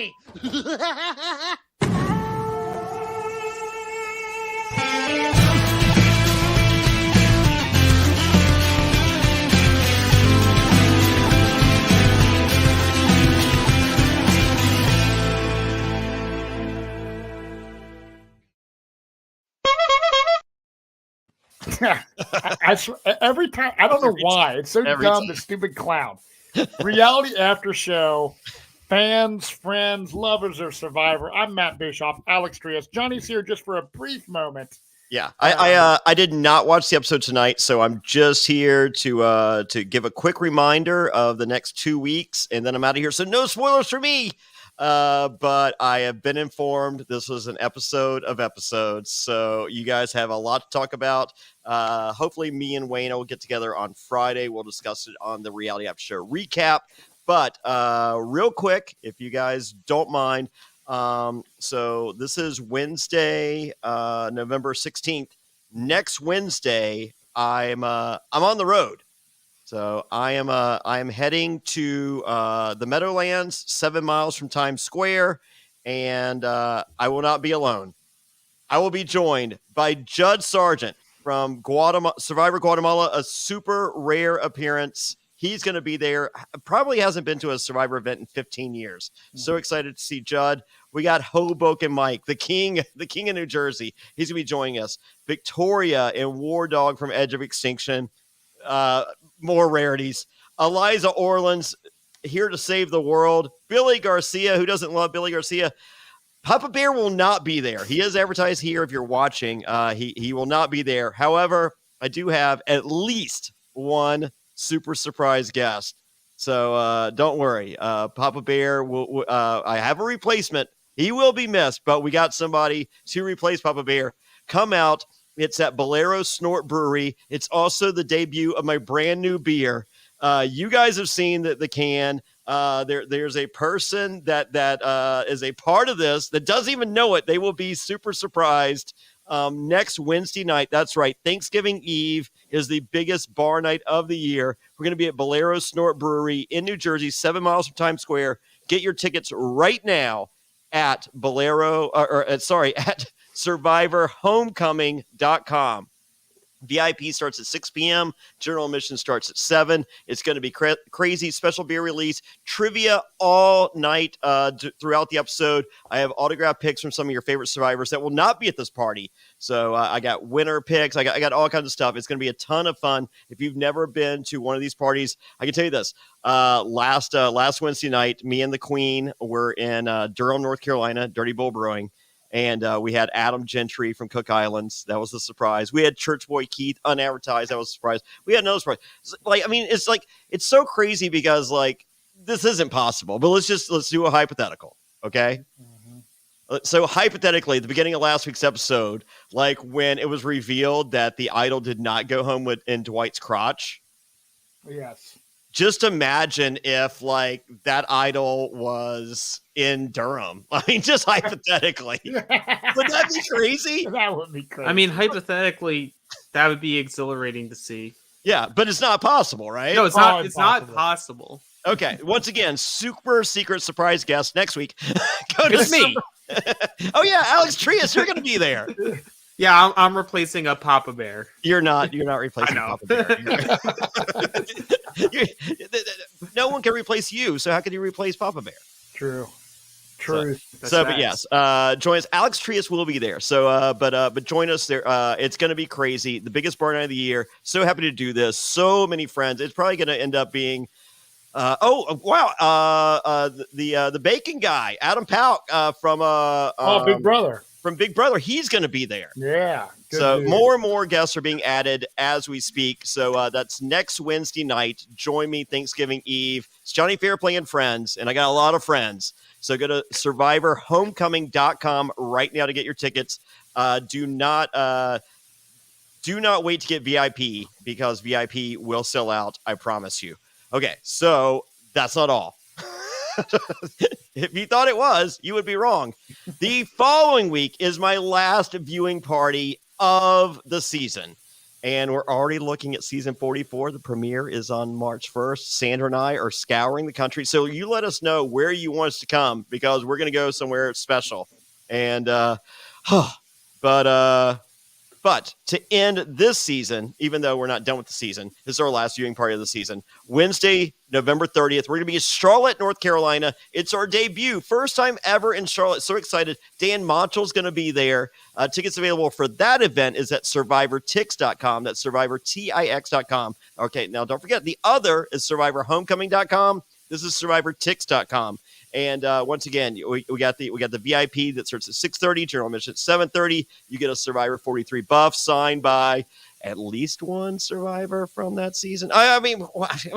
me. Every time, I don't know why. It's so dumb, the stupid clown. Reality After Show. Fans, friends, lovers of Survivor. I'm Matt Bischoff, Alex Trias. Johnny's here just for a brief moment. Yeah, I did not watch the episode tonight, so I'm just here to give a quick reminder of the next 2 weeks, and then I'm out of here. So no spoilers for me. But I have been informed this was an episode of episodes, so you guys have a lot to talk about. Hopefully, me and Wayne will get together on Friday. We'll discuss it on the Reality After Show recap. But real quick, if you guys don't mind, so this is Wednesday, November 16th. Next Wednesday, I'm on the road. So I am heading to the Meadowlands, 7 miles from Times Square, and I will not be alone. I will be joined by Judd Sargent from Guatemala, Survivor Guatemala, a super rare appearance. He's going to be there. Probably hasn't been to a Survivor event in 15 years. So excited to see Judd. We got Hoboken Mike, the king of New Jersey. He's going to be joining us. Victoria and War Dog from Edge of Extinction. More rarities. Eliza Orleans here to save the world. Billy Garcia, who doesn't love Billy Garcia? Papa Bear will not be there. He is advertised here if you're watching. He will not be there. However, I do have at least one super surprise guest. So don't worry. Papa Bear will. I have a replacement. He will be missed, but we got somebody to replace Papa Bear. Come out. It's at Bolero Snort Brewery. It's also the debut of my brand new beer. You guys have seen the can. There's a person that is a part of this that doesn't even know it. They will be super surprised next Wednesday night. That's right. Thanksgiving Eve is the biggest bar night of the year. We're going to be at Bolero Snort Brewery in New Jersey, 7 miles from Times Square. Get your tickets right now at at survivorhomecoming.com. VIP starts at 6 p.m. General admission starts at 7. It's going to be crazy. Special beer release. Trivia all night throughout the episode. I have autographed picks from some of your favorite survivors that will not be at this party. So I got winner picks. I got all kinds of stuff. It's going to be a ton of fun. If you've never been to one of these parties, I can tell you this. Last Wednesday night, me and the Queen were in Durham, North Carolina, Dirty Bull Brewing. And we had Adam Gentry from Cook Islands. That was the surprise. We had Church Boy Keith unadvertised. That was a surprise. We had no surprise. It's so crazy because this isn't possible. But let's do a hypothetical, okay? Mm-hmm. So hypothetically, at the beginning of last week's episode, when it was revealed that the idol did not go home in Dwight's crotch. Yes. Just imagine if that idol was in Durham. I mean, just hypothetically. Would that be crazy? That would be crazy. I mean, hypothetically, that would be exhilarating to see. Yeah, but it's not possible, right? No, it's not. It's not possible. Okay. Once again, super secret surprise guest next week. It's me. Oh yeah, Alex Trias, you're going to be there. Yeah, I'm replacing a Papa Bear. You're not replacing Papa Bear. No one can replace you, so how can you replace Papa Bear? True. But yes, join us. Alex Trias will be there. So, but join us there. It's going to be crazy. The biggest bar night of the year. So happy to do this. So many friends. It's probably going to end up being. The bacon guy, Adam Pauk from Big Brother. From Big Brother, he's going to be there. Yeah. So more and more guests are being added as we speak. So that's next Wednesday night. Join me Thanksgiving Eve. It's Jonny Fairplay and friends, and I got a lot of friends. So go to survivorhomecoming.com right now to get your tickets. Do not wait to get VIP because VIP will sell out. I promise you. Okay, so that's not all. If you thought it was, you would be wrong. The following week is my last viewing party of the season. And we're already looking at season 44. The premiere is on March 1st. Sandra and I are scouring the country. So you let us know where you want us to come, because we're going to go somewhere special. And, but to end this season, even though we're not done with the season, this is our last viewing party of the season. Wednesday, November 30th, we're going to be in Charlotte, North Carolina. It's our debut. First time ever in Charlotte. So excited. Dan Montreal's going to be there. Tickets available for that event is at survivortix.com. That's survivortix.com. Okay, now don't forget, the other is survivorhomecoming.com. This is survivortix.com. And once again, we got the VIP that starts at 6:30, general admission at 7:30. You get a Survivor 43 buff signed by at least one survivor from that season. I mean,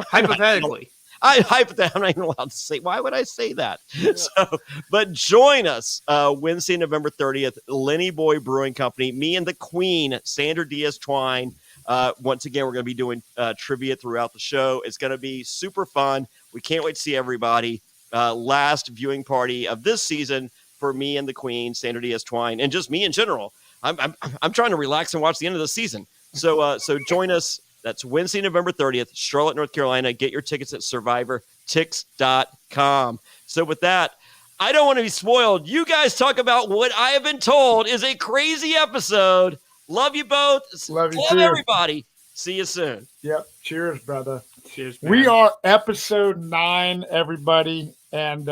hypothetically. I'm not even allowed to say. Why would I say that? Yeah. So, but join us Wednesday, November 30th, Lenny Boy Brewing Company. Me and the Queen, Sandra Diaz Twine. Once again, we're going to be doing trivia throughout the show. It's going to be super fun. We can't wait to see everybody. Last viewing party of this season for me and the Queen, Sandra Diaz Twine, and just me in general. I'm trying to relax and watch the end of the season. So join us. That's Wednesday, November 30th, Charlotte, North Carolina. Get your tickets at survivortix.com. So with that, I don't want to be spoiled. You guys talk about what I have been told is a crazy episode. Love you both. Love you Love too. everybody. See you soon. Yep. Cheers, brother. Cheers, man. We are episode 9, everybody. And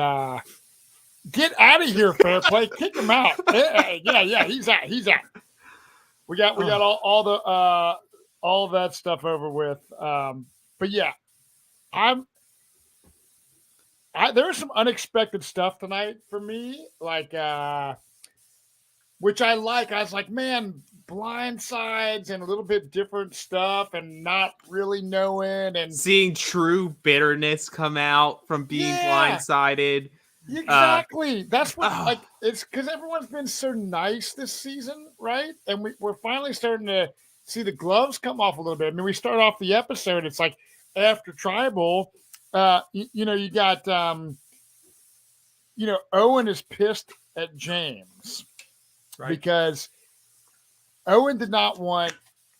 get out of here, Fairplay. Kick him out. Yeah. He's out. We got all that stuff over with. But yeah, there's some unexpected stuff tonight for me, like which I like. I was like, man, blindsides and a little bit different stuff, and not really knowing and seeing true bitterness come out from being blindsided. Exactly. That's what it's because everyone's been so nice this season, right? And we're finally starting to see the gloves come off a little bit. I mean, we start off the episode, it's like after Tribal, you got Owen is pissed at James, right? Because Owen did not want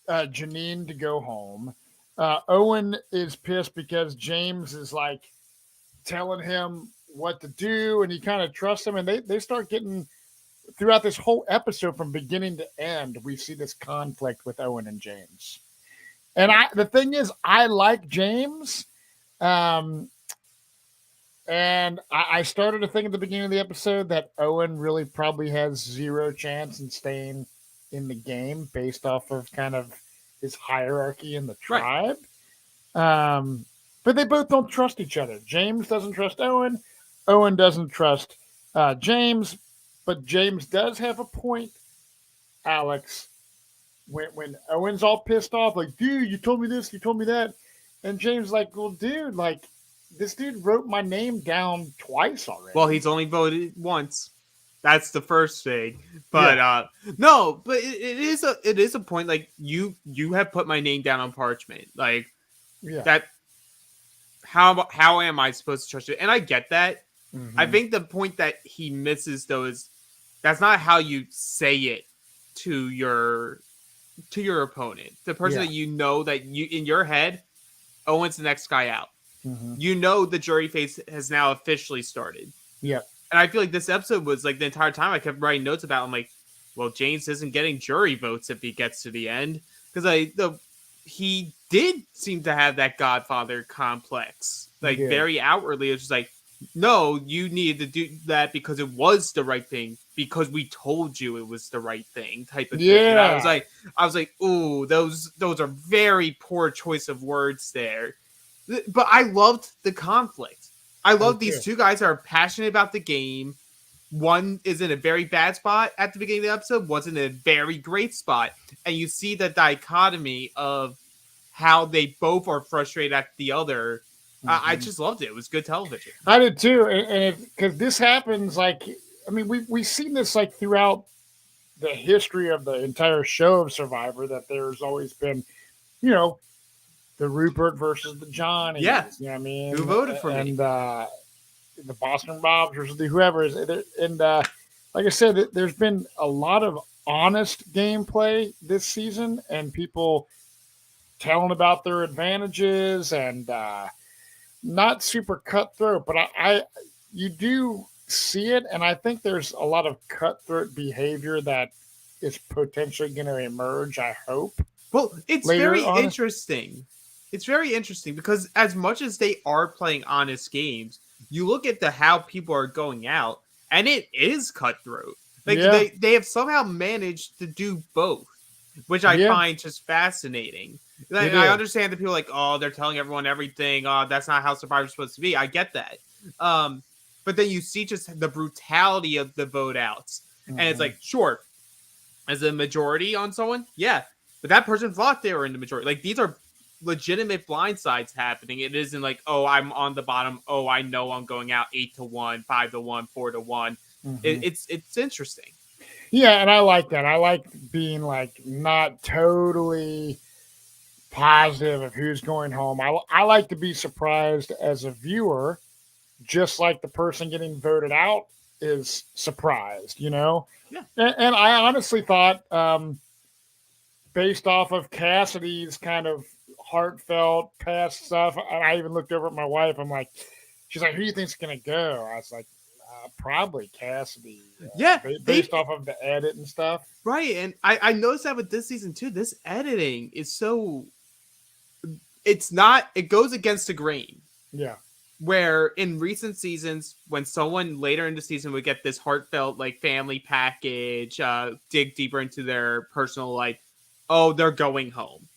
Janine to go home. Owen is pissed because James is like telling him what to do, and he kind of trusts him, and they start getting throughout this whole episode from beginning to end. We see this conflict with Owen and James, and the thing is, I like James, and I started to think at the beginning of the episode that Owen really probably has zero chance in staying in the game based off of kind of his hierarchy in the tribe. Right. But they both don't trust each other. James doesn't trust Owen. Owen doesn't trust James, but James does have a point, Alex. When Owen's all pissed off, like, dude, you told me this, you told me that. And James like, well, dude, like, this dude wrote my name down twice already. Well, he's only voted once. That's the first thing. But no, but it is a point, like, you have put my name down on parchment. Like, that how am I supposed to trust you? And I get that. Mm-hmm. I think the point that he misses, though, is that's not how you say it to your opponent. The person that you know that you in your head, Owen's the next guy out. Mm-hmm. You know the jury phase has now officially started. Yeah. And I feel like this episode was like the entire time I kept writing notes about. I'm like, well, James isn't getting jury votes if he gets to the end, because he did seem to have that Godfather complex, like very outwardly. It's just like, no, you needed to do that because it was the right thing, because we told you it was the right thing, type of thing. And I was like, ooh, those are very poor choice of words there. But I loved the conflict. I love these two guys that are passionate about the game. One is in a very bad spot at the beginning of the episode, one's in a very great spot. And you see the dichotomy of how they both are frustrated at the other. Mm-hmm. I just loved it. It was good television. I did too. And because this happens, like, I mean, we've seen this like throughout the history of the entire show of Survivor, that there's always been, the Rupert versus the Johnny. Yeah. You know what I mean? Who voted for me? And the Boston Bobs versus the whoever is. And like I said, there's been a lot of honest gameplay this season, and people telling about their advantages and not super cutthroat, but you do see it, and I think there's a lot of cutthroat behavior that is potentially going to emerge. I hope. Well, it's later very on. interesting. It's very interesting because as much as they are playing honest games, you look at how people are going out, and it is cutthroat. Like Yeah. they have somehow managed to do both, which I find just fascinating. Like, I understand that people are like, oh, they're telling everyone everything. Oh, that's not how Survivor's supposed to be. I get that. But then you see just the brutality of the vote outs. And it's like, sure, as a majority on someone, yeah. But that person thought they were in the majority. Like, these are legitimate blindsides happening. It isn't like, oh, I'm on the bottom. Oh, I know I'm going out 8-1, 5-1, 4-1. It's interesting. Yeah, and I like that. I like being like not totally positive of who's going home. I like to be surprised as a viewer, just like the person getting voted out is surprised, you know? Yeah. And I honestly thought, based off of Cassidy's kind of heartfelt past stuff, and I even looked over at my wife. I'm like, she's like, who do you think's going to go? I was like, probably Cassidy. Based off of the edit and stuff. Right. And I noticed that with this season too, this editing is so, it goes against the grain. Yeah. Where in recent seasons, when someone later in the season would get this heartfelt like family package, dig deeper into their personal life, oh, they're going home.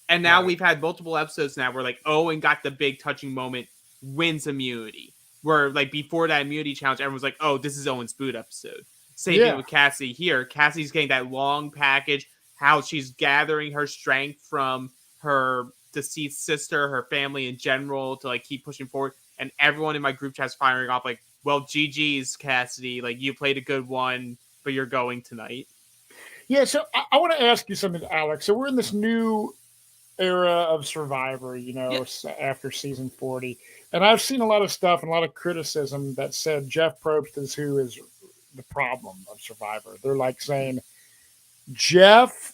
And now we've had multiple episodes now where like Owen got the big touching moment, wins immunity. Where like before that immunity challenge, everyone's like, oh, this is Owen's boot episode. Same thing with Cassie here. Cassie's getting that long package, how she's gathering her strength from her deceased sister, her family in general, to like keep pushing forward. And everyone in my group chat's firing off like, well, GG's, Cassidy. Like, you played a good one, but you're going tonight. Yeah, so I want to ask you something, Alex. So we're in this new era of Survivor, after season 40. And I've seen a lot of stuff and a lot of criticism that said Jeff Probst is who is the problem of Survivor. They're like saying, Jeff,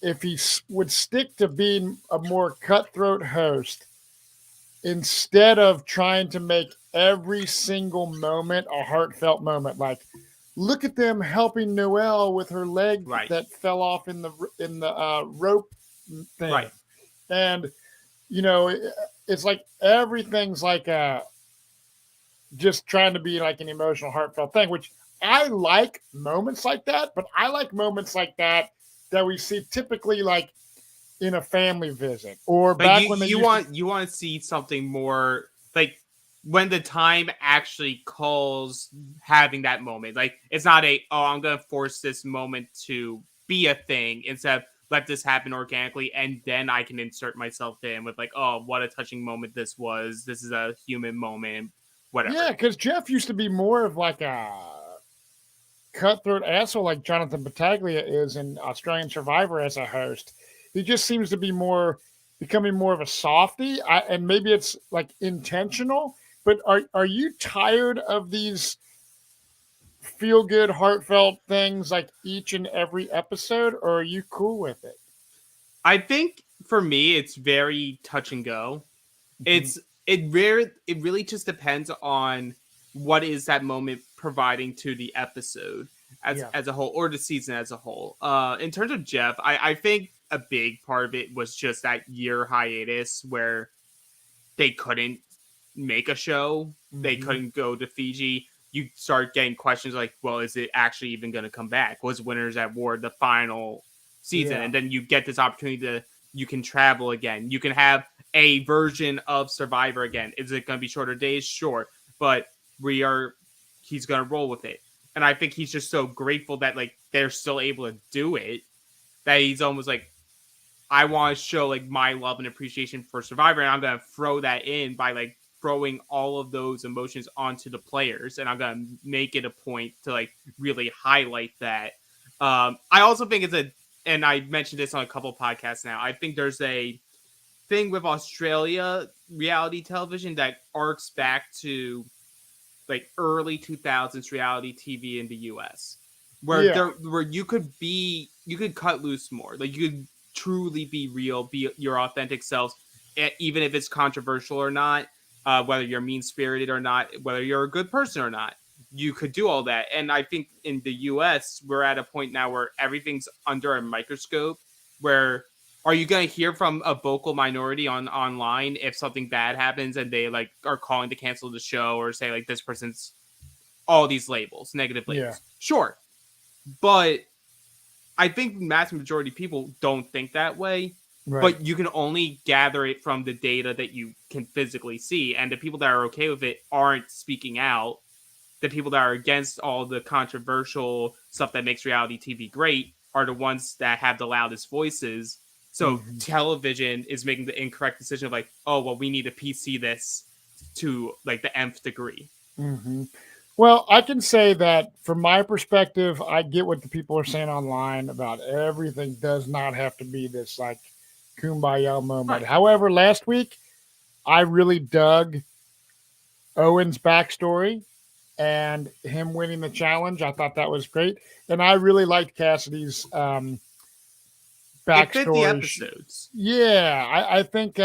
if he would stick to being a more cutthroat host, instead of trying to make every single moment a heartfelt moment, like, look at them helping Noelle with her leg that fell off in the rope thing. Right. And, it's like everything's like just trying to be like an emotional, heartfelt thing, which I like moments like that, but I like moments like that we see typically like in a family visit or like back when you want to see something more like when the time actually calls having that moment. Like, it's not I'm going to force this moment to be a thing instead of let this happen organically, and then I can insert myself in with like, oh, what a touching moment this was. This is a human moment, whatever. Yeah, because Jeff used to be more of like a cutthroat asshole like Jonathan Battaglia is in Australian Survivor as a host. He just seems to be becoming more of a softie, and maybe it's like intentional, but are you tired of these feel good, heartfelt things like each and every episode, or are you cool with it? I think for me, it's very touch and go. It really just depends on what is that moment providing to the episode as a whole, or the season as a whole. In terms of Jeff, I think a big part of it was just that year hiatus where they couldn't make a show. They couldn't go to Fiji. You start getting questions like, well, is it actually even going to come back? Was Winners at War the final season? And then you get this opportunity you can travel again. You can have a version of Survivor again. Is it going to be shorter days? Sure. But he's going to roll with it. And I think he's just so grateful that like they're still able to do it, that he's almost like, I want to show like my love and appreciation for Survivor. And I'm going to throw that in by like throwing all of those emotions onto the players, and I'm gonna make it a point to like really highlight that. I also think and I mentioned this on a couple of podcasts now, I think there's a thing with Australia reality television that arcs back to like early 2000s reality TV in the US, where you could cut loose more. Like, you could truly be real, be your authentic selves, even if it's controversial or not, whether you're mean-spirited or not, whether you're a good person or not. You could do all that. And I think in the US, we're at a point now where everything's under a microscope, where are you going to hear from a vocal minority online if something bad happens and they like are calling to cancel the show or say like this person's all these labels, negative labels? Yeah. Sure. But I think massive majority of people don't think that way. Right. But you can only gather it from the data that you can physically see. And the people that are okay with it aren't speaking out. The people that are against all the controversial stuff that makes reality TV great are the ones that have the loudest voices. So television is making the incorrect decision of like, oh, well, we need to PC this to like the nth degree. Mm-hmm. Well, I can say that from my perspective, I get what the people are saying online about everything does not have to be this like kumbaya moment. Right. However, last week, I really dug Owen's backstory and him winning the challenge. I thought that was great. And I really liked Cassidy's backstory. It fit the episodes. Yeah, I think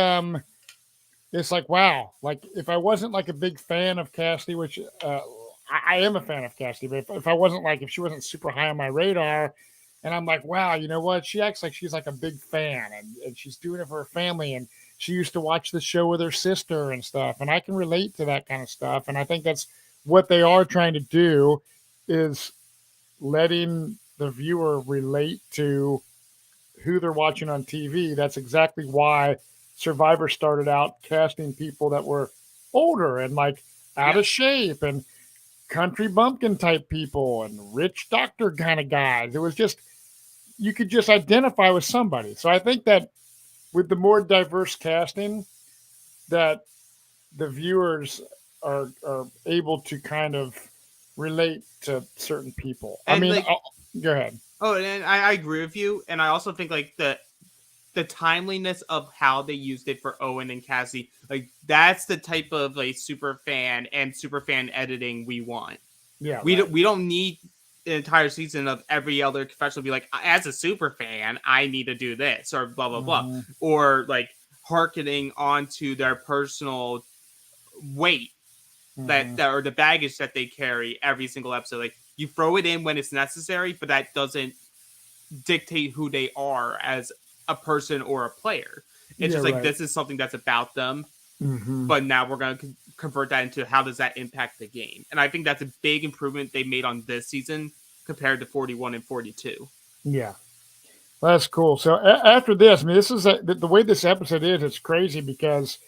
it's like, wow. Like, if I wasn't like a big fan of Cassidy, which I am a fan of Cassidy, but if I wasn't like, if she wasn't super high on my radar, and I'm like, wow, you know what? She acts like she's like a big fan and she's doing it for her family. And she used to watch the show with her sister and stuff. And I can relate to that kind of stuff. And I think that's what they are trying to do, is letting the viewer relate to who they're watching on TV. That's exactly why Survivor started out casting people that were older and like out of shape and country bumpkin type people and rich doctor kind of guys. It was just, you could just identify with somebody. So I think that with the more diverse casting, that the viewers are able to kind of relate to certain people. And I mean, like, go ahead. Oh, and I agree with you. And I also think like the timeliness of how they used it for Owen and Cassie, like that's the type of like super fan and super fan editing we want. Yeah, we don't need an entire season of every other confessional be like, as a super fan, I need to do this or blah blah blah, or like hearkening onto their personal weight that or the baggage that they carry every single episode. Like you throw it in when it's necessary, but that doesn't dictate who they are as a person or a player. It's just like, this is something that's about them, but now we're going to convert that into how does that impact the game. And I think that's a big improvement they made on this season compared to 41 and 42. Yeah. Well, that's cool. So after this, I mean, this is the way this episode is, it's crazy because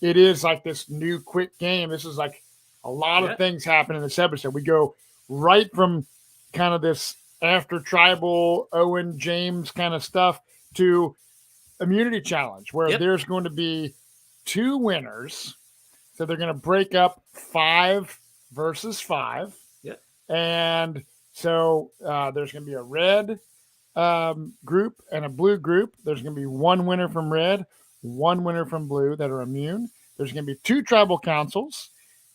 it is like this new quick game. This is like a lot of things happen in this episode. We go right from kind of this after tribal Owen James kind of stuff to immunity challenge, where there's going to be 2 winners. So they're going to break up 5 versus 5. Yep. And so there's going to be a red group and a blue group. There's going to be 1 winner from red, 1 winner from blue that are immune. There's going to be 2 tribal councils,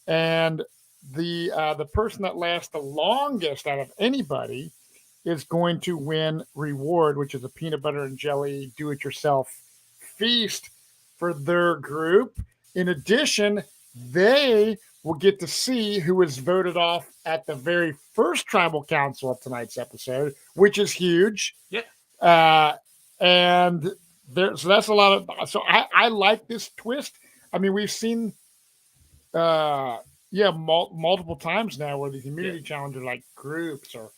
and the person that lasts the longest out of anybody is going to win reward, which is a peanut butter and jelly do-it-yourself feast for their group. In addition, they will get to see who was voted off at the very first tribal council of tonight's episode, which is huge. Yeah. And so that's a lot of. So I like this twist. I mean, we've seen, multiple times now where these immunity challenges like groups or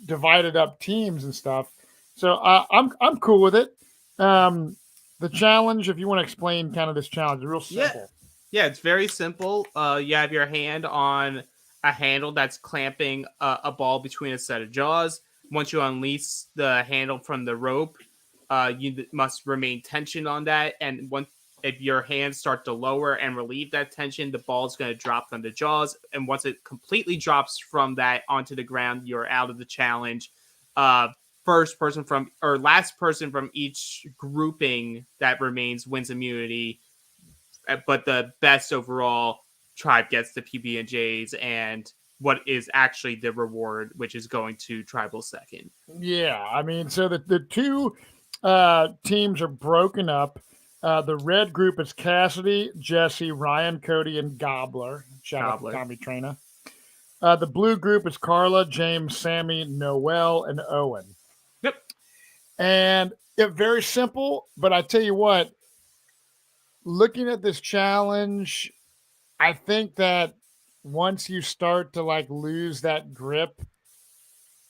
divided up teams and stuff. So I'm cool with it. The challenge, if you want to explain kind of this challenge, is real simple. Yeah, it's very simple. You have your hand on a handle that's clamping a ball between a set of jaws. Once you unleash the handle from the rope, you must remain tension on that. And if your hands start to lower and relieve that tension, the ball is going to drop from the jaws. And once it completely drops from that onto the ground, you're out of the challenge. Last person from each grouping that remains wins immunity. But the best overall tribe gets the PB&Js and what is actually the reward, which is going to tribal second. Yeah, I mean, so the 2 teams are broken up. The red group is Cassidy, Jesse, Ryan, Cody, and Gobbler. Shout out to Tommy Traina. The blue group is Carla, James, Sammy, Noel, and Owen. Yep. And very simple, but I tell you what, looking at this challenge, I think that once you start to like lose that grip,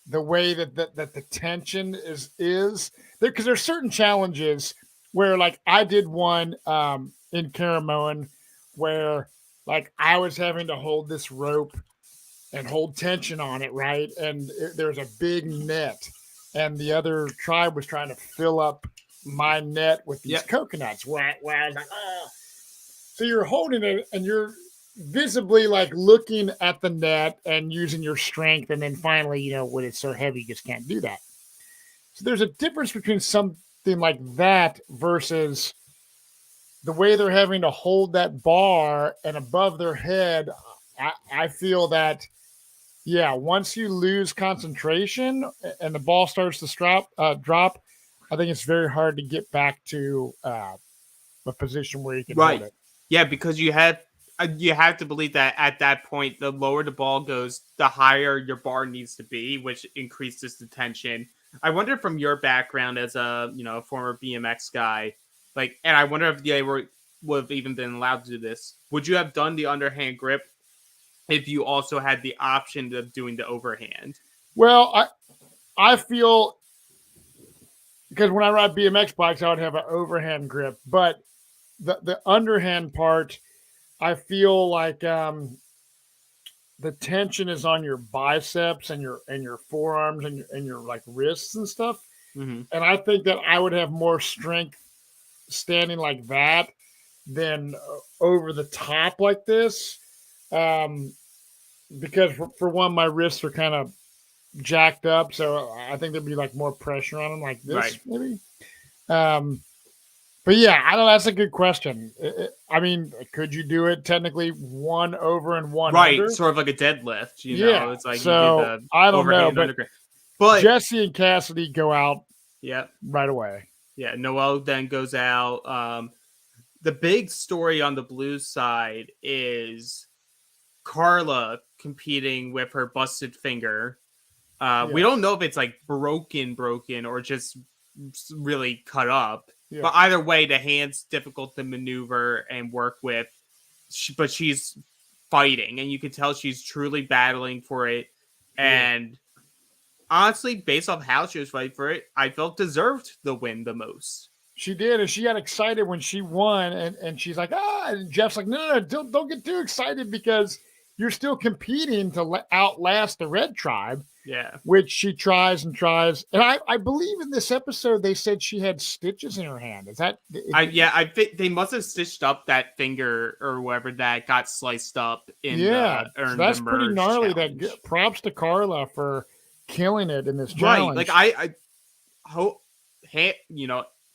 the way that the tension is there, because there's certain challenges where like I did one in Caramoan where like I was having to hold this rope and hold tension on it, right? And there's a big net, and the other tribe was trying to fill up my net with these coconuts. Where I was like, oh. So you're holding it, and you're visibly like looking at the net and using your strength, and then finally, you know, when it's so heavy, you just can't do that. So there's a difference between something like that versus the way they're having to hold that bar and above their head. I feel that, yeah, once you lose concentration and the ball starts to drop, I think it's very hard to get back to a position where you can hold it. Yeah, because you have to believe that at that point, the lower the ball goes, the higher your bar needs to be, which increases the tension. I wonder from your background as a former BMX guy, like, and I wonder if they would have even been allowed to do this. Would you have done the underhand grip if you also had the option of doing the overhand? Well, I feel, because when I ride BMX bikes, I would have an overhand grip, but the underhand part, I feel like the tension is on your biceps and your forearms and your like wrists and stuff. Mm-hmm. And I think that I would have more strength standing like that than over the top like this. Because for one, my wrists are kind of jacked up, so I think there'd be like more pressure on them like this, maybe. But yeah, I don't know. That's a good question. I mean, could you do it technically one over and one under? Sort of like a deadlift. You know, it's like so you did the I don't know, but Jesse and Cassidy go out. Right away. Yeah, Noel then goes out. The big story on the Blues side is Carla competing with her busted finger. We don't know if it's like broken or just really cut up. Yeah. But either way, the hand's difficult to maneuver and work with. But she's fighting, and you can tell she's truly battling for it. And honestly, based off how she was fighting for it, I felt deserved the win the most. She did, and she got excited when she won, and she's like, and Jeff's like, no, don't get too excited because you're still competing to outlast the red tribe. Yeah. Which she tries and tries. And I believe in this episode, they said she had stitches in her hand. Is that? I think they must have stitched up that finger or whatever that got sliced up. So that's pretty gnarly. Challenge. Props to Carla for killing it in this challenge. Like I hope,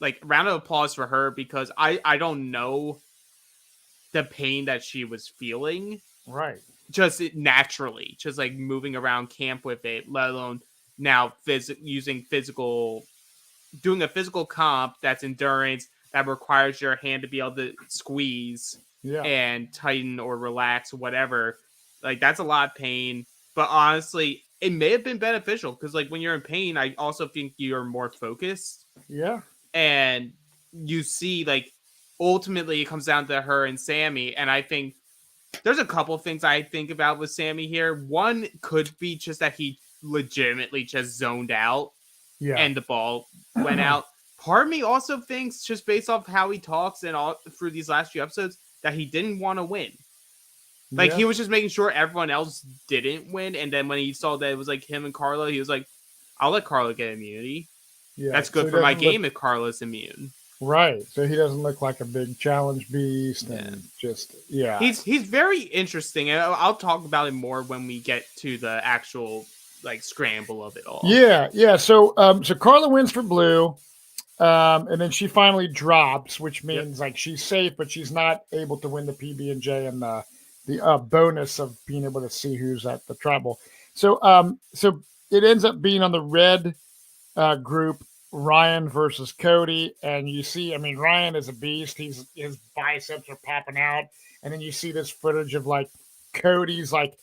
like round of applause for her because I don't know the pain that she was feeling. Right. Just naturally, just like moving around camp with it, let alone now doing a physical comp that's endurance that requires your hand to be able to squeeze and tighten or relax, whatever. Like that's a lot of pain, but honestly, it may have been beneficial because like when you're in pain, I also think you're more focused. Yeah. And you see like ultimately it comes down to her and Sammy. And I think there's a couple things I think about with Sammy here. One could be just that he legitimately just zoned out and the ball went out. Part of me also thinks, just based off how he talks and all through these last few episodes, that he didn't want to win. Like he was just making sure everyone else didn't win. And then when he saw that it was like him and Carla, he was like, I'll let Carla get immunity. Yeah, that's good for my game if Carla's immune. Right, so he doesn't look like a big challenge beast, and he's very interesting, and I'll talk about it more when we get to the actual like scramble of it all. Yeah. So Carla wins for blue, and then she finally drops, which means like she's safe, but she's not able to win the PB&J and the bonus of being able to see who's at the tribal. So it ends up being on the red group. Ryan versus Cody, and you see, I mean, Ryan is a beast. His biceps are popping out, and then you see this footage of like Cody's like,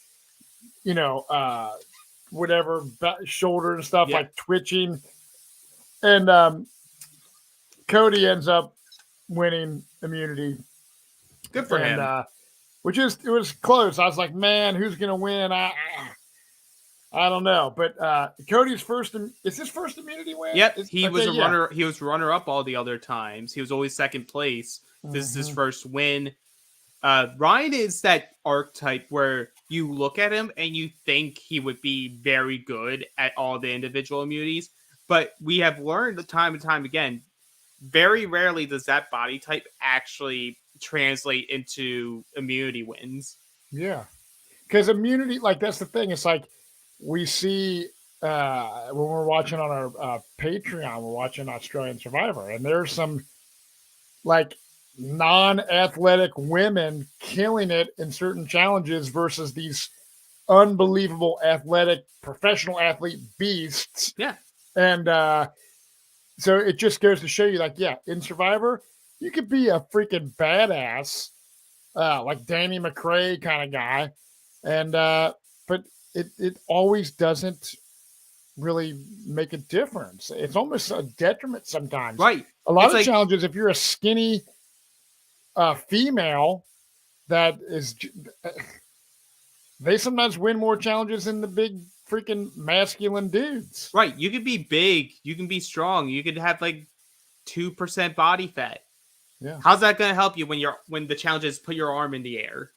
whatever shoulder and stuff like twitching, and Cody ends up winning immunity. Good for him. It was close. I was like, man, who's gonna win? I don't know, but Cody's is his first immunity win? Yep, he was a runner. He was runner up all the other times. He was always second place. This is his first win. Ryan is that archetype where you look at him and you think he would be very good at all the individual immunities, but we have learned time and time again, very rarely does that body type actually translate into immunity wins. Yeah, because immunity, like that's the thing. It's like we see when we're watching on our Patreon, we're watching Australian Survivor, and there's some like non-athletic women killing it in certain challenges versus these unbelievable athletic professional athlete beasts. Yeah, and so it just goes to show you, like, yeah, in Survivor, you could be a freaking badass, like Danny McRae kind of guy, and but it always doesn't really make a difference. It's almost a detriment sometimes. Right. A lot of challenges, if you're a skinny female, that is, they sometimes win more challenges than the big freaking masculine dudes. Right. You could be big. You can be strong. You could have like 2% body fat. Yeah. How's that going to help you when the challenge is put your arm in the air?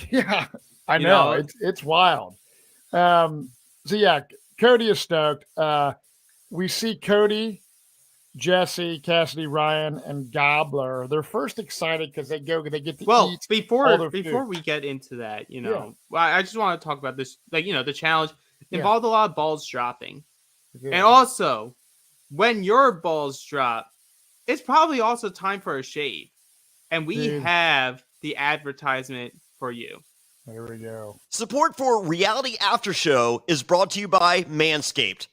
Yeah, I know. It's wild. So yeah, Cody is stoked. We see Cody, Jesse, Cassidy, Ryan, and Gobbler. They're first excited because they get to eat. Before we get into that, I just want to talk about this. Like, the challenge involved a lot of balls dropping. Yeah. And also, when your balls drop, it's probably also time for a shave. And we have the advertisement for you. There we go. Support for Reality After Show is brought to you by Manscaped,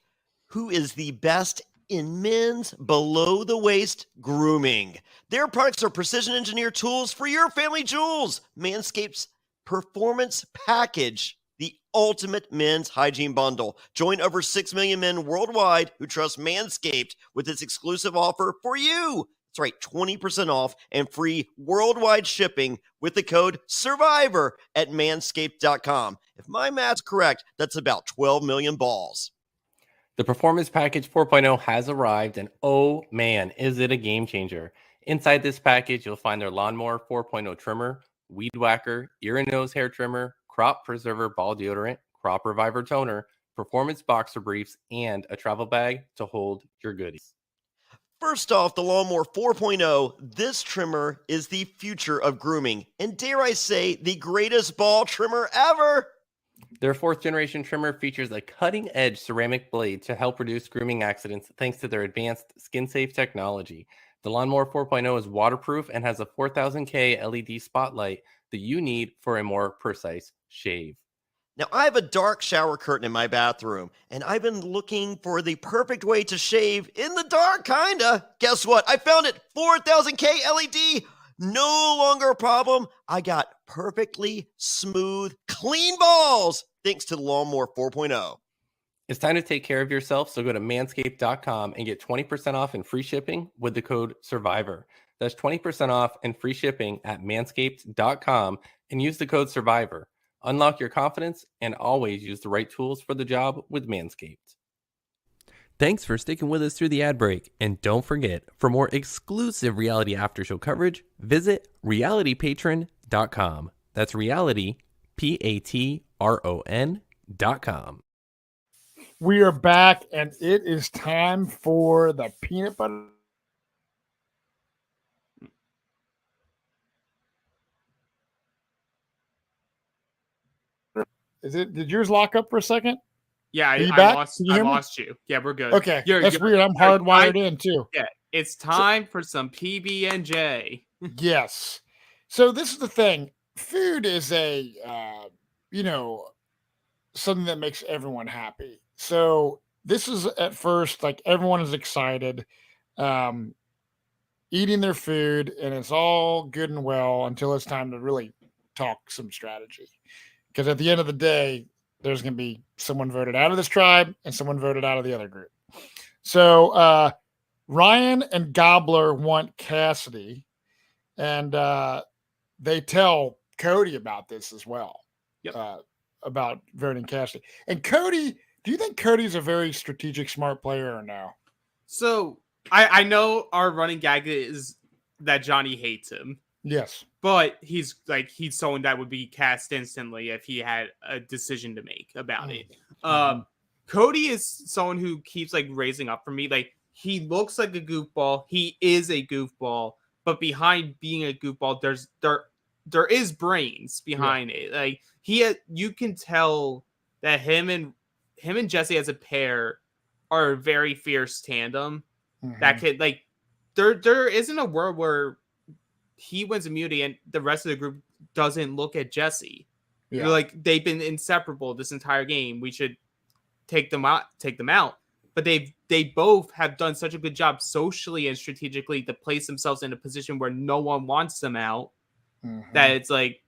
who is the best in men's below-the-waist grooming. Their products are precision-engineered tools for your family jewels. Manscaped's Performance Package, the ultimate men's hygiene bundle. Join over 6 million men worldwide who trust Manscaped with its exclusive offer for you. That's right, 20% off and free worldwide shipping with the code SURVIVOR at manscaped.com. If my math's correct, that's about 12 million balls. The Performance Package 4.0 has arrived, and oh man, is it a game changer. Inside this package, you'll find their Lawnmower 4.0 trimmer, Weed Whacker, ear and nose hair trimmer, Crop Preserver ball deodorant, Crop Reviver toner, Performance boxer briefs, and a travel bag to hold your goodies. First off, the Lawnmower 4.0, this trimmer is the future of grooming, and dare I say, the greatest ball trimmer ever. Their 4th generation trimmer features a cutting-edge ceramic blade to help reduce grooming accidents thanks to their advanced skin-safe technology. The Lawnmower 4.0 is waterproof and has a 4000K LED spotlight that you need for a more precise shave. Now, I have a dark shower curtain in my bathroom, and I've been looking for the perfect way to shave in the dark, kinda. Guess what? I found it! 4000K LED! No longer a problem. I got perfectly smooth, clean balls thanks to the Lawnmower 4.0. It's time to take care of yourself, so go to manscaped.com and get 20% off and free shipping with the code SURVIVOR. That's 20% off and free shipping at manscaped.com and use the code SURVIVOR. Unlock your confidence and always use the right tools for the job with Manscaped. Thanks for sticking with us through the ad break. And don't forget, for more exclusive Reality After Show coverage, visit realitypatron.com. That's reality, Patron.com. We are back, and it is time for the peanut butter. Did yours lock up for a second? Yeah, I lost you. Yeah, we're good. Okay, that's weird. I'm hardwired in too. Yeah, it's time for some PB&J. Yes. So this is the thing. Food is a, something that makes everyone happy. So this is at first like everyone is excited, eating their food, and it's all good and well until it's time to really talk some strategy. Because at the end of the day, there's going to be someone voted out of this tribe and someone voted out of the other group. So Ryan and Gobbler want Cassidy, and they tell Cody about this as well. Yep. About voting Cassidy. And Cody, do you think Cody's a very strategic, smart player or no? So I know our running gag is that Jonny hates him. Yes. But he's someone that would be cast instantly if he had a decision to make about it. Cody is someone who keeps like raising up for me. Like, he looks like a goofball. He is a goofball, but behind being a goofball, there is brains behind it. Like, you can tell that him and Jesse as a pair are a very fierce tandem. That could, like, there isn't a world where he wins immunity and the rest of the group doesn't look at Jesse. They're like, they've been inseparable this entire game. We should take them out. But they both have done such a good job socially and strategically to place themselves in a position where no one wants them out. That it's like,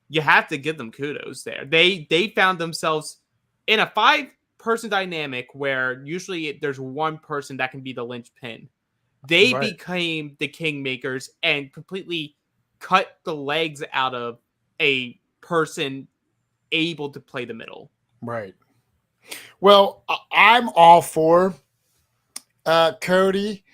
you have to give them kudos there. They found themselves in a 5-person dynamic where usually there's one person that can be the linchpin. They became the kingmakers and completely cut the legs out of a person able to play the middle. Right. Well, I'm all for Cody,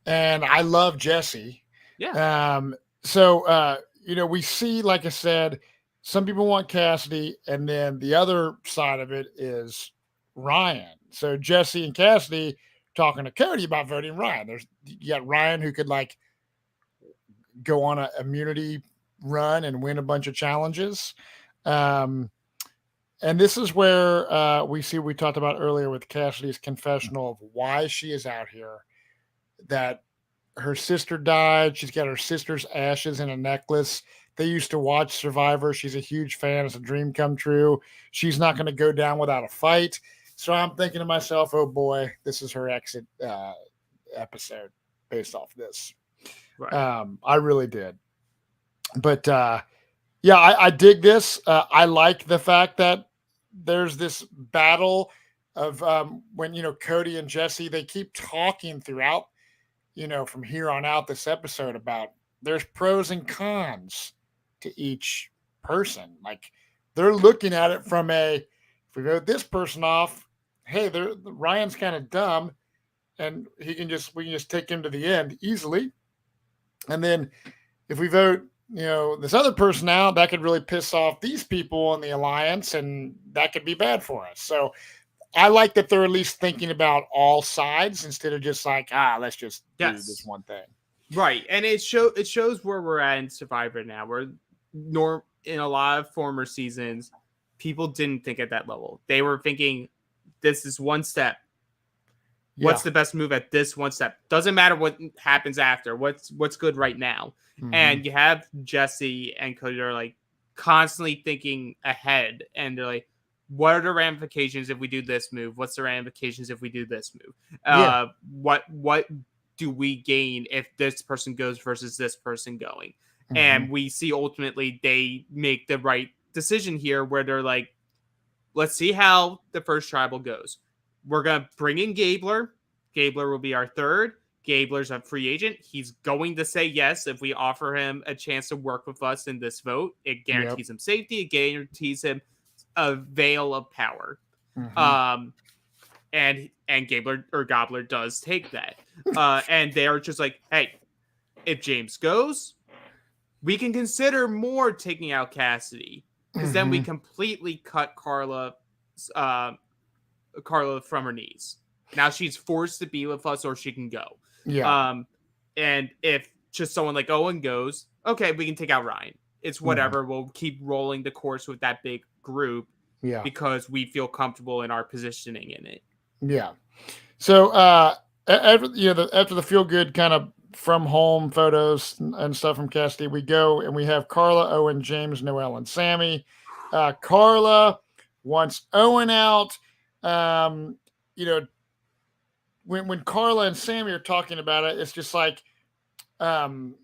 and I love Jesse. Yeah. So we see, like I said, some people want Cassidy, and then the other side of it is Ryan. So Jesse and Cassidy talking to Cody about voting Ryan. You got Ryan who could like go on an immunity run and win a bunch of challenges. And this is where we talked about earlier with Cassidy's confessional of why she is out here, that her sister died. She's got her sister's ashes in a necklace. They used to watch Survivor. She's a huge fan. It's a dream come true. She's not going to go down without a fight. So I'm thinking to myself, oh boy, this is her exit episode based off this. Right. I really did. But I dig this. I like the fact that there's this battle of when, Cody and Jesse, they keep talking throughout, from here on out this episode about there's pros and cons to each person. Like, they're looking at it from if we vote this person off, hey, Ryan's kind of dumb, and we can just take him to the end easily. And then if we vote, this other person out, that could really piss off these people in the alliance, and that could be bad for us. So I like that they're at least thinking about all sides instead of just like, let's just do this one thing. Right. And it shows where we're at in Survivor now. In a lot of former seasons, people didn't think at that level. They were thinking, this is one step. What's the best move at this one step? Doesn't matter what happens after. What's good right now. And you have Jesse and Cody are like constantly thinking ahead, and they're like, what are the ramifications if we do this move? What's the ramifications if we do this move? What do we gain if this person goes versus this person going? And we see ultimately they make the right decision here, where they're like, let's see how the first tribal goes. We're going to bring in Gabler. Gabler will be our third. Gabler's a free agent. He's going to say yes if we offer him a chance to work with us in this vote. It guarantees him safety. It guarantees him a veil of power. And Gabler or Gobbler does take that. And they're just like, hey, if James goes, we can consider more taking out Cassidy, because then we completely cut Carla from her knees. Now she's forced to be with us, or she can go. And if just someone like Owen goes, okay, we can take out Ryan. It's whatever. We'll keep rolling the course with that big group because we feel comfortable in our positioning in it. Yeah. So after the feel good kind of from home photos and stuff from Cassidy, we go and we have Carla, Owen, James, Noelle, and Sammy. Carla wants Owen out. when Carla and Sammy are talking about it, it's just like, again,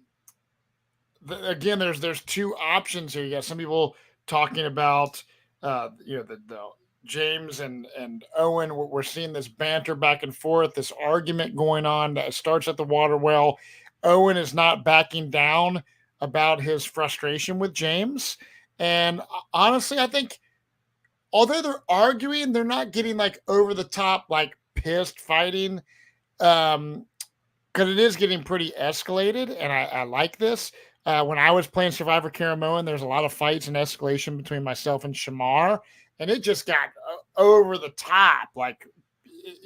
there's two options here. You got some people talking about, the James and Owen. We're seeing this banter back and forth, this argument going on that starts at the water well. Owen is not backing down about his frustration with James. And honestly, I think although they're arguing, they're not getting like over the top, like pissed fighting. Because it is getting pretty escalated, and I like this. When I was playing Survivor Karamoan, there's a lot of fights and escalation between myself and Shamar, and it just got over the top. Like,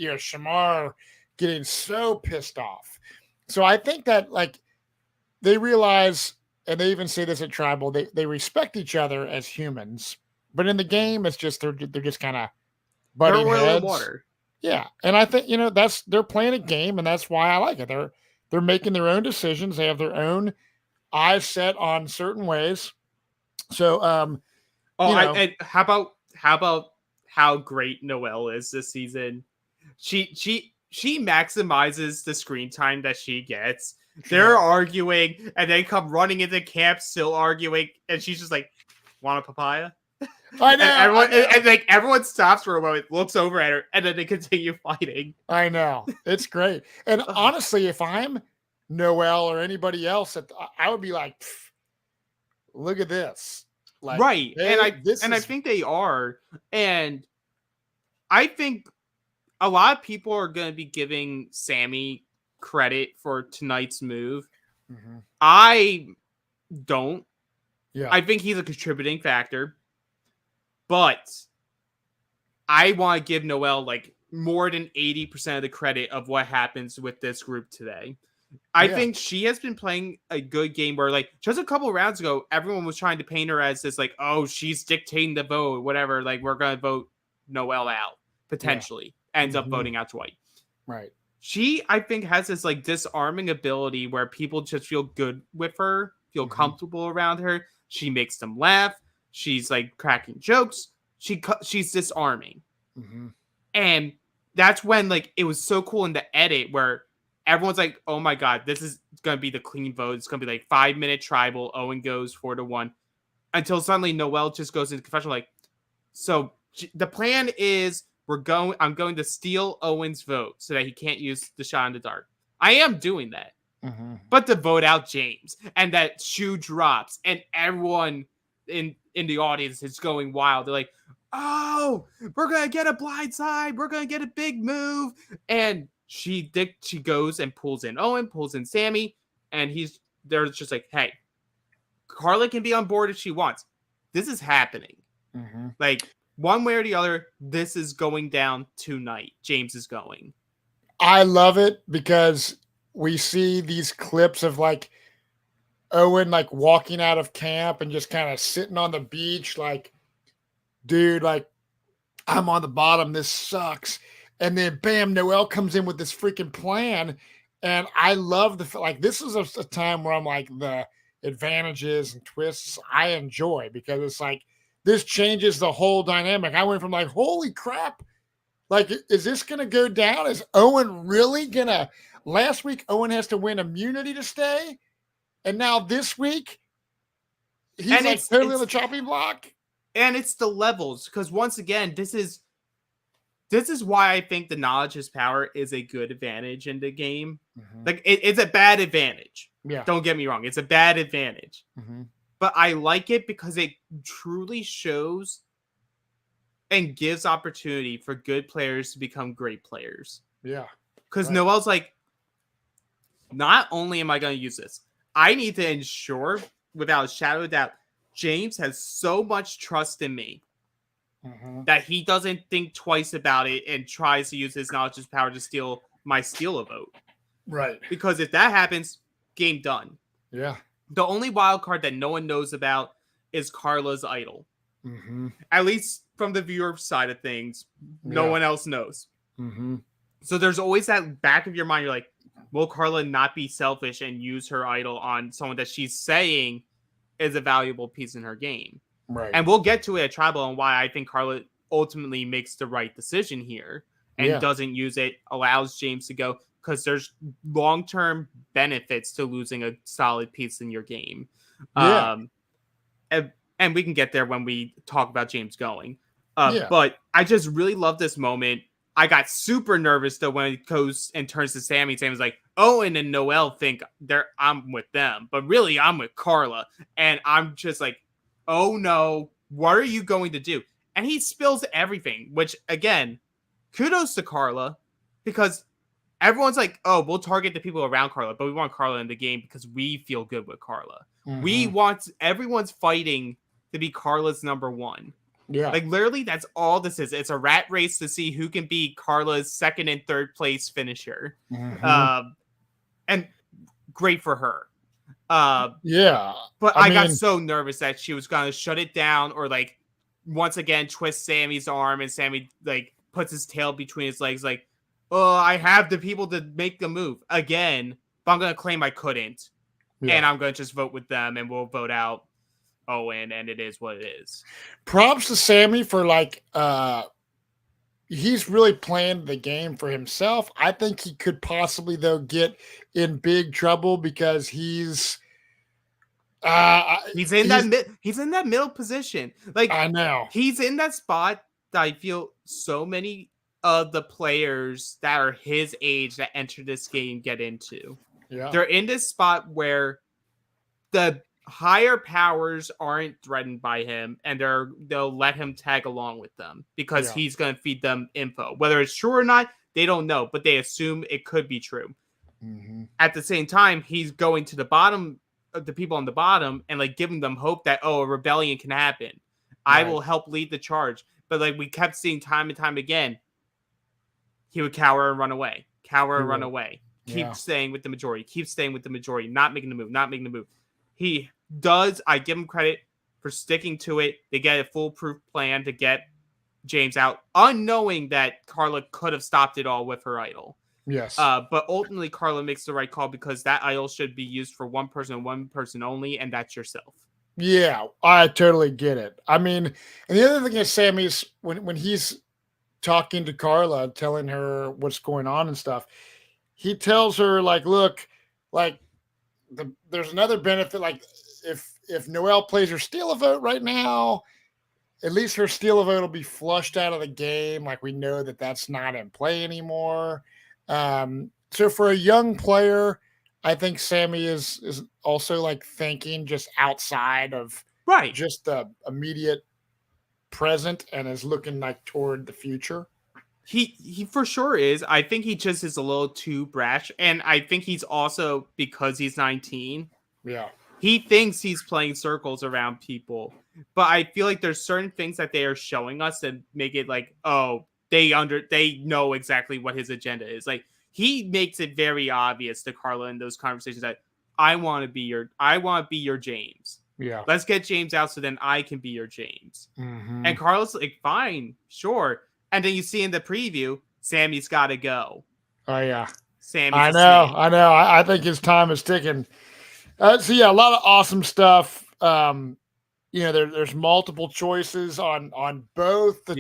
Shamar getting so pissed off. So I think that, like, they realize, and they even say this at Tribal, they respect each other as humans, but in the game, it's just they're just kind of butting heads. Water. Yeah, and I think they're playing a game, and that's why I like it. They're making their own decisions. They have their own eyes set on certain ways. So, and how about how great Noelle is this season? She maximizes the screen time that she gets. They're arguing, and they come running into camp, still arguing, and she's just like, "Want a papaya?" I know. And everyone stops for a moment, looks over at her, and then they continue fighting. I know. It's great. And honestly, if I'm Noelle or anybody else, I would be like, look at this. Like, right. Hey, I think they are. And I think a lot of people are going to be giving Sammy credit for tonight's move. Mm-hmm. I don't. Yeah. I think he's a contributing factor. But I want to give Noelle like more than 80% of the credit of what happens with this group today. I think she has been playing a good game where, like, just a couple of rounds ago, everyone was trying to paint her as this, like, oh, she's dictating the vote, whatever. Like, we're going to vote Noelle out, potentially. Ends up voting out Dwight. Right. She, I think, has this, like, disarming ability where people just feel good with her, feel comfortable around her. She makes them laugh. She's like cracking jokes. She's disarming. Mm-hmm. And that's when, like, it was so cool in the edit where everyone's like, oh my God, this is going to be the clean vote. It's going to be like 5-minute tribal. Owen goes 4-1 until suddenly Noelle just goes into confessional. Like, so the plan is I'm going to steal Owen's vote so that he can't use the shot in the dark. I am doing that. Mm-hmm. But to vote out James and that shoe drops and everyone in the audience is going wild. They're like, oh, we're going to get a blind side. We're going to get a big move. And she goes and pulls in Owen, pulls in Sammy. And they're just like, hey, Carla can be on board if she wants. This is happening. Mm-hmm. Like, one way or the other, this is going down tonight. James is going. I love it because we see these clips of like Owen like walking out of camp and just kind of sitting on the beach like, dude, like, I'm on the bottom. This sucks. And then bam, Noelle comes in with this freaking plan. And I love this is a time where I'm like, the advantages and twists I enjoy because it's like, this changes the whole dynamic. I went from like, holy crap. Like, is this going to go down? Is Owen really going to, last week, Owen has to win immunity to stay. And now this week, he's like totally on the chopping block. And it's the levels. Because once again, this is why I think the knowledge is power is a good advantage in the game. Mm-hmm. Like, it's a bad advantage. Yeah. Don't get me wrong. It's a bad advantage. Mm-hmm. But I like it because it truly shows and gives opportunity for good players to become great players. Yeah. Because Noelle's like, not only am I going to use this, I need to ensure, without a shadow of doubt, James has so much trust in me that he doesn't think twice about it and tries to use his knowledge, his power to steal a vote. Right. Because if that happens, game done. Yeah. The only wild card that no one knows about is Carla's idol. Mm-hmm. At least from the viewer side of things, no one else knows. Mm-hmm. So there's always that back of your mind. You're like, will Carla not be selfish and use her idol on someone that she's saying is a valuable piece in her game? Right. And we'll get to it at Tribal and why I think Carla ultimately makes the right decision here and doesn't use it, allows James to go, because there's long-term benefits to losing a solid piece in your game. Yeah. And we can get there when we talk about James going. But I just really love this moment. I got super nervous though when it goes and turns to Sammy. Sammy's like, Owen and Noelle think I'm with them, but really I'm with Carla. And I'm just like, oh no, what are you going to do? And he spills everything, which again, kudos to Carla, because everyone's like, oh, we'll target the people around Carla, but we want Carla in the game because we feel good with Carla. Everyone's fighting to be Carla's number one. Yeah. Like literally that's all this is. It's a rat race to see who can be Carla's second and third place finisher. And great for her. But I got so nervous that she was going to shut it down or like once again twist Sammy's arm and Sammy like puts his tail between his legs like, oh, I have the people to make the move again, but I'm going to claim I couldn't. And I'm going to just vote with them and we'll vote out Owen, and it is what it is. Props to Sammy for like he's really playing the game for himself. I think he could possibly though get in big trouble because he's in that middle position. Like I know he's in that spot that I feel so many of the players that are his age that enter this game get into. Yeah, they're in this spot where the higher powers aren't threatened by him and they'll let him tag along with them because he's going to feed them info. Whether it's true or not, they don't know, but they assume it could be true. At the same time, he's going to the bottom of the people on the bottom and like giving them hope that, oh, a rebellion can happen. I will help lead the charge. But like we kept seeing time and time again, he would cower and run away, run away. Keep staying with the majority, not making the move. He does. I give him credit for sticking to it. They get a foolproof plan to get James out, unknowing that Carla could have stopped it all with her idol. Yes. But ultimately, Carla makes the right call because that idol should be used for one person only, and that's yourself. Yeah, I totally get it. I mean, and the other thing is Sammy's when he's talking to Carla, telling her what's going on and stuff, he tells her like, look, like, there's another benefit. Like if Noelle plays her steal a vote right now, at least her steal a vote will be flushed out of the game. Like we know that that's not in play anymore. So for a young player, I think Sammy is also like thinking just outside of just the immediate present and is looking like toward the future. He for sure is. I think he just is a little too brash. And I think he's also, because he's 19, he thinks he's playing circles around people. But I feel like there's certain things that they are showing us that make it like, oh, they know exactly what his agenda is. Like he makes it very obvious to Carla in those conversations that I want to be your James. Yeah. Let's get James out so then I can be your James. And Carla's like, fine, sure. And then you see in the preview, Sammy's got to go. Oh, yeah. I know. I think his time is ticking. So, yeah, a lot of awesome stuff. There's multiple choices on both the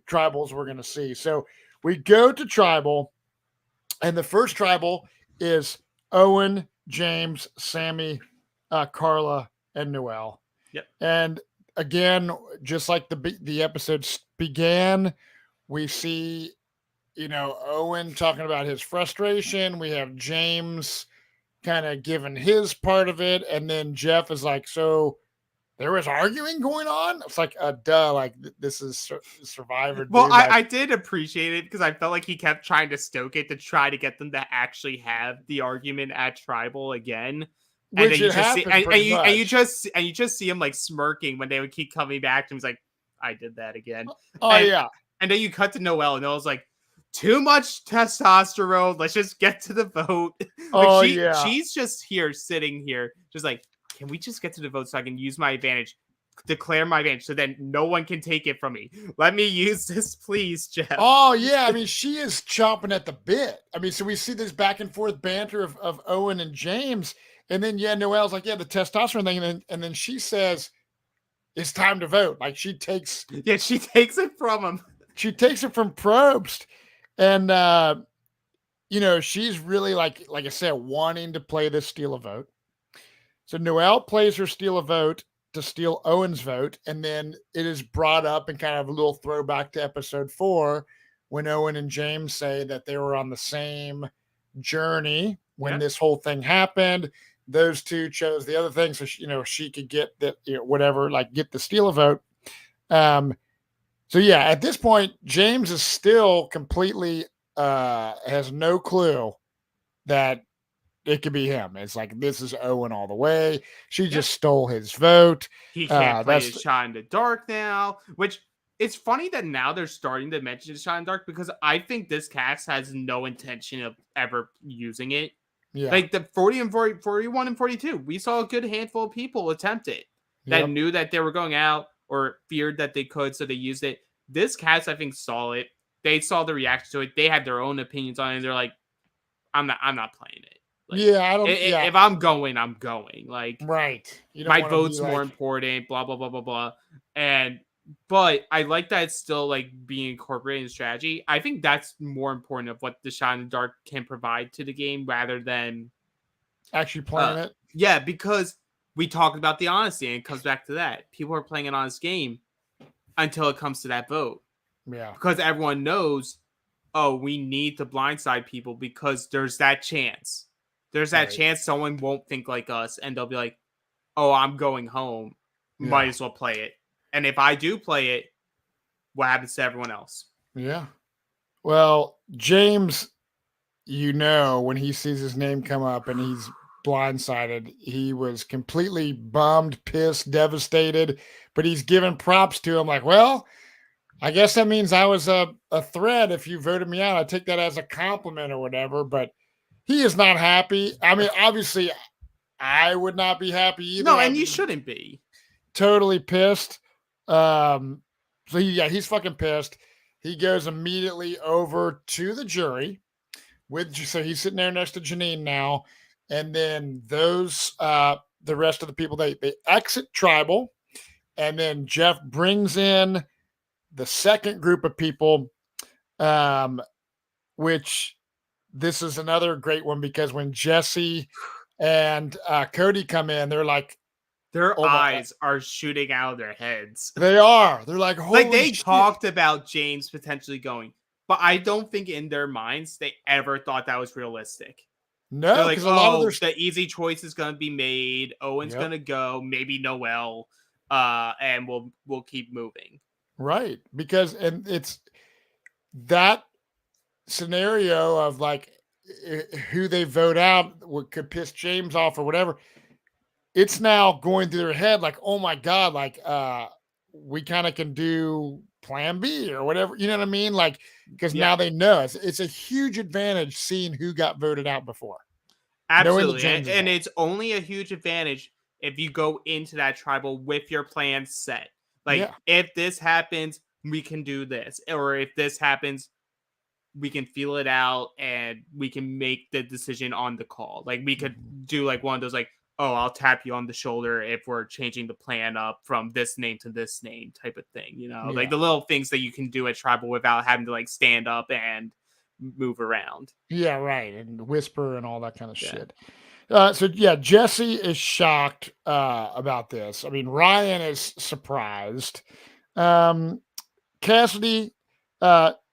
tribals we're going to see. So we go to tribal, and the first tribal is Owen, James, Sammy, Carla, and Noelle. Yep. And again, just like the episodes began, we see, Owen talking about his frustration. We have James kind of giving his part of it. And then Jeff is like, so there was arguing going on? It's like, duh, like this is Survivor. Well, I did appreciate it because I felt like he kept trying to stoke it to try to get them to actually have the argument at Tribal again. And then you just see him like smirking when they would keep coming back to him. He's like, I did that again. Yeah. And then you cut to Noelle, and Noelle's like, too much testosterone. Let's just get to the vote. She's just sitting here, just like, can we just get to the vote so I can use my advantage, declare my advantage, so then no one can take it from me. Let me use this, please, Jeff. Oh, yeah. I mean, she is chomping at the bit. I mean, so we see this back and forth banter of Owen and James. And then, Noelle's like, the testosterone thing. And then she says, it's time to vote. Like she takes it from him. She takes it from Probst. And she's really like I said, wanting to play this steal a vote. So Noelle plays her steal a vote to steal Owen's vote, and then it is brought up in kind of a little throwback to episode 4 when Owen and James say that they were on the same journey when this whole thing happened. Those two chose the other thing, so she could get the whatever, like get the steal a vote. So yeah, at this point, James is still completely has no clue that it could be him. It's like, this is Owen all the way. She just stole his vote. He can't play his shot in the dark now, which it's funny that now they're starting to mention his shot in the dark, because I think this cast has no intention of ever using it. Yeah. Like the 41 and 42, we saw a good handful of people attempt it that knew that they were going out or feared that they could, so they used it. This cast, I think, saw it. They saw the reaction to it. They had their own opinions on it. And they're like, I'm not playing it. Like, if I'm going, I'm going. Like, right. My vote's more important, blah, blah, blah, blah, blah. But I like that it's still like being incorporated in strategy. I think that's more important of what the shot in the dark can provide to the game rather than actually playing it. Yeah, because we talked about the honesty, and it comes back to that. People are playing an honest game until it comes to that vote. Yeah. Because everyone knows, we need to blindside people because there's that chance. There's that chance someone won't think like us, and they'll be like, I'm going home. Might as well play it. And if I do play it, what happens to everyone else? Yeah. Well, James, when he sees his name come up and he's blindsided, he was completely bummed, pissed, devastated, but he's giving props to him like, well, I guess that means I was a threat if you voted me out. I take that as a compliment or whatever, but he is not happy. I mean, obviously, I would not be happy either. No, and you shouldn't be. Totally pissed. So he's fucking pissed. He goes immediately over to the jury so he's sitting there next to Janine now. And then those, the rest of the people, they exit tribal. And then Jeff brings in the second group of people, which this is another great one, because when Jesse and Cody come in, they're like, their eyes are shooting out of their heads. They are. They're like, holy like they shit. Talked about James potentially going, but I don't think in their minds they ever thought that was realistic. No, because like, a lot of the easy choice is going to be made. Owen's going to go, maybe Noelle, and we'll keep moving. Right, because it's that scenario of like who they vote out could piss James off or whatever. It's now going through their head like, oh my God, like we kind of can do plan B or whatever. You know what I mean? Like, because now they know it's a huge advantage seeing who got voted out before. Absolutely. And it's only a huge advantage if you go into that tribal with your plan set. Like, if this happens, we can do this. Or if this happens, we can feel it out and we can make the decision on the call. Like, we could do like one of those, like, I'll tap you on the shoulder if we're changing the plan up from this name to this name type of thing. Like the little things that you can do at tribal without having to like stand up and move around. Yeah, right. And whisper and all that kind of shit. Jesse is shocked about this. I mean, Ryan is surprised. Cassidy,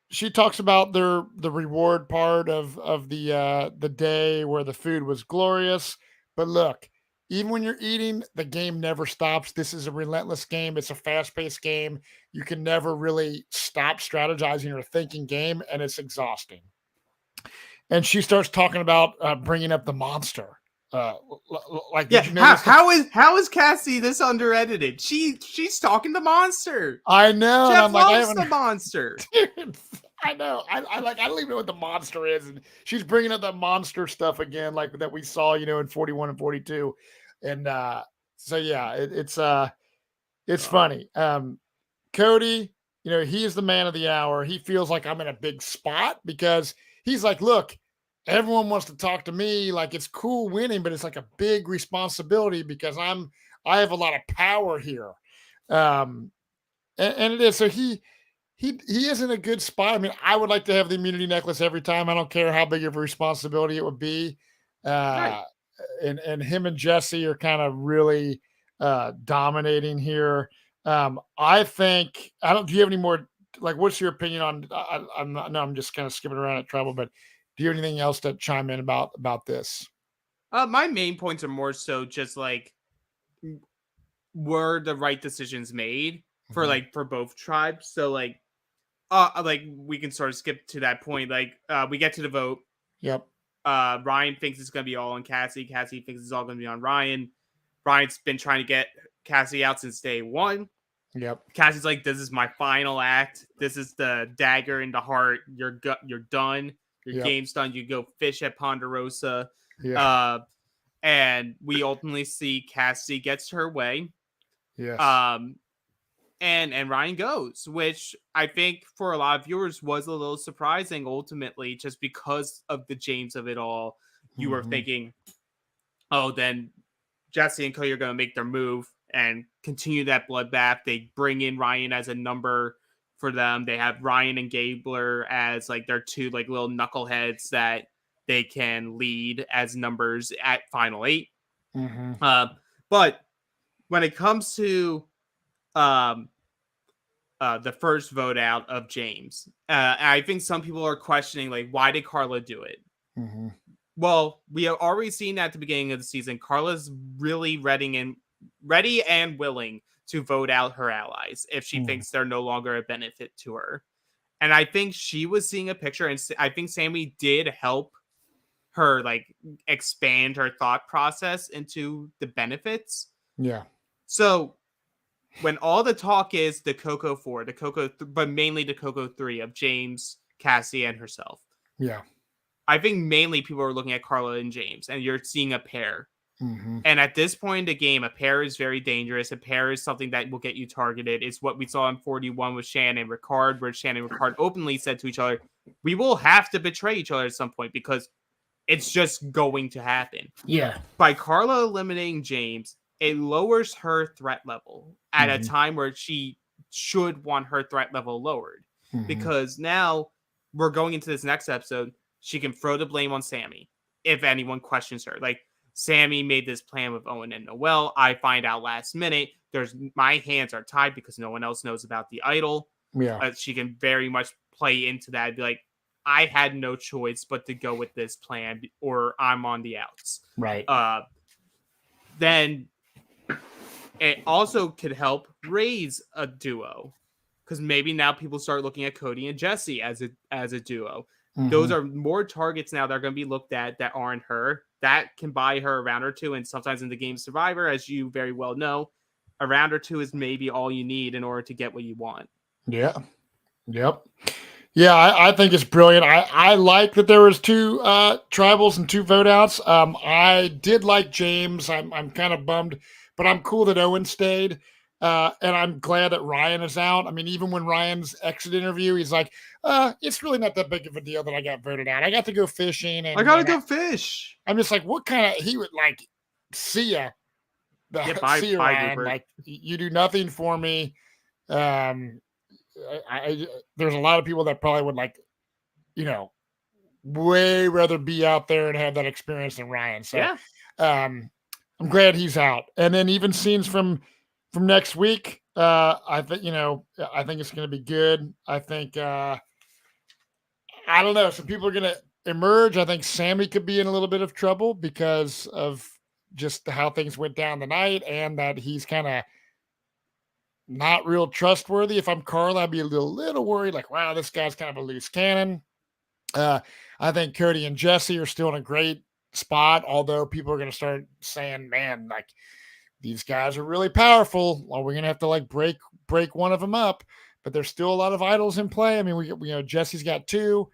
she talks about the reward part of the day where the food was glorious. But look, even when you're eating, the game never stops. This is a relentless game. It's a fast-paced game. You can never really stop strategizing or thinking game, and it's exhausting. And she starts talking about bringing up the monster. Did you know how is Cassie this under-edited? She's talking the monster. I know. Jeff loves the monster. Dude, I know. I don't even know what the monster is, and she's bringing up that monster stuff again, like that we saw, in 41 and 42, and it's funny. Cody, he is the man of the hour. He feels like I'm in a big spot because he's like, look, everyone wants to talk to me. Like, it's cool winning, but it's like a big responsibility because I have a lot of power here. And it is. So he is in a good spot. I mean, I would like to have the immunity necklace every time. I don't care how big of a responsibility it would be. Right. And him and Jesse are kind of really dominating here. I think I don't. Do you have any more? Like, what's your opinion on? I'm not. No, I'm just kind of skipping around at trouble. But do you have anything else to chime in about this? My main points are more so just like, were the right decisions made for for both tribes? So like we can sort of skip to that point. Like we get to the vote. Yep. Ryan thinks it's gonna be all on Cassie. Cassie thinks it's all gonna be on Ryan. Ryan's been trying to get Cassie out since day one. Yep. Cassie's like, this is my final act. This is the dagger in the heart. You're done. Your game's done. You go fish at Ponderosa. Yeah. And we ultimately see Cassie gets her way. Yes. And Ryan goes, which I think for a lot of viewers was a little surprising ultimately, just because of the James of it all. You were thinking, oh, then Jesse and Cody are going to make their move and continue that bloodbath. They bring in Ryan as a number for them. They have Ryan and Gabler as like their two like little knuckleheads that they can lead as numbers at Final 8. But when it comes to the first vote out of James, I think some people are questioning, like, why did Carla do it? Well, we have already seen at the beginning of the season, Carla's really ready and willing to vote out her allies if she thinks they're no longer a benefit to her. And I think she was seeing a picture, and I think Sammy did help her like expand her thought process into the benefits. Yeah. So when all the talk is the Coco 4, but mainly the Coco 3 of James, Cassie, and herself. Yeah. I think mainly people are looking at Carla and James, and you're seeing a pair. And at this point in the game, a pair is very dangerous. A pair is something that will get you targeted. It's what we saw in 41 with Shannon and Ricard, where Shannon and Ricard openly said to each other, we will have to betray each other at some point because it's just going to happen. Yeah. By Carla eliminating James, it lowers her threat level at a time where she should want her threat level lowered. Because now we're going into this next episode, she can throw the blame on Sammy if anyone questions her. Like, Sammy made this plan with Owen and Noelle. I find out last minute. My hands are tied because no one else knows about the idol. Yeah. She can very much play into that and be like, I had no choice but to go with this plan or I'm on the outs. Right. Then it also could help raise a duo, because maybe now people start looking at Cody and Jesse as a duo. Those are more targets now that are going to be looked at that aren't her. That can buy her a round or two. And sometimes in the game Survivor, as you very well know, a round or two is maybe all you need in order to get what you want. Yeah. Yep. Yeah, I think it's brilliant. I like that there was two tribals and two vote outs. I did like James. I'm kind of bummed, but I'm cool that Owen stayed. And I'm glad that Ryan is out. I mean, even when Ryan's exit interview, he's like, it's really not that big of a deal that I got voted out. I got to go fishing. And I got to go fish. I'm just like, what kind of, he would like, see ya. See ya, Ryan. Like, you do nothing for me. There's a lot of people that probably would like, way rather be out there and have that experience than Ryan. So yeah. I'm glad he's out. And then even scenes from next week, I think it's going to be good. I think, I don't know. Some people are going to emerge. I think Sammy could be in a little bit of trouble because of just how things went down tonight, and that he's kind of not real trustworthy. If I'm Carl, I'd be a little worried, like, wow, this guy's kind of a loose cannon. I think Cody and Jesse are still in a great spot, although people are going to start saying, man, like, these guys are really powerful. Well, we're going to have to like break one of them up, but there's still a lot of idols in play. I mean, Jesse's got 2,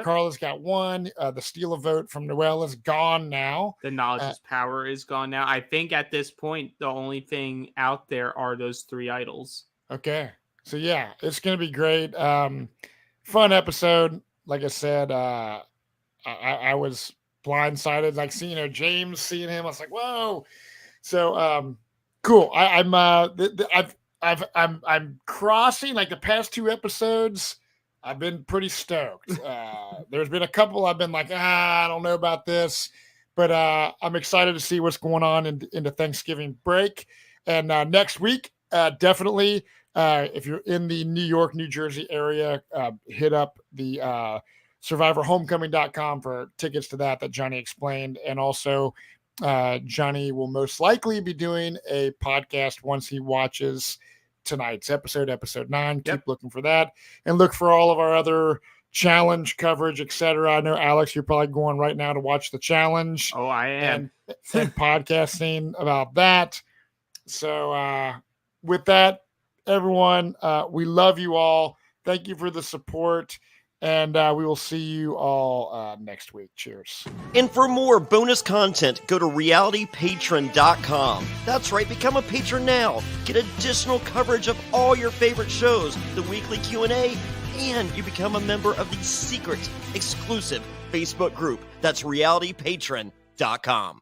Carla's got 1. The steal a vote from Noelle is gone now. The knowledge's power is gone now. I think at this point, the only thing out there are those 3 idols. Okay. So yeah, it's going to be great. Fun episode. Like I said, I was blindsided, like seeing, James, seeing him. I was like, whoa. So, cool. I'm crossing like the past 2 episodes. I've been pretty stoked. There's been a couple I've been like, I don't know about this, but I'm excited to see what's going on into Thanksgiving break. And next week, definitely, if you're in the New York, New Jersey area, hit up the SurvivorHomecoming.com for tickets to that Johnny explained. And also, Johnny will most likely be doing a podcast once he watches tonight's episode 9. Keep looking for that, and look for all of our other challenge coverage, etc. I know, Alex, you're probably going right now to watch the challenge. Oh, I am. And podcasting about that. So with that, everyone, we love you all. Thank you for the support. And we will see you all next week. Cheers. And for more bonus content, go to realitypatron.com. That's right, become a patron now. Get additional coverage of all your favorite shows, the weekly Q&A, and you become a member of the secret, exclusive Facebook group. That's realitypatron.com.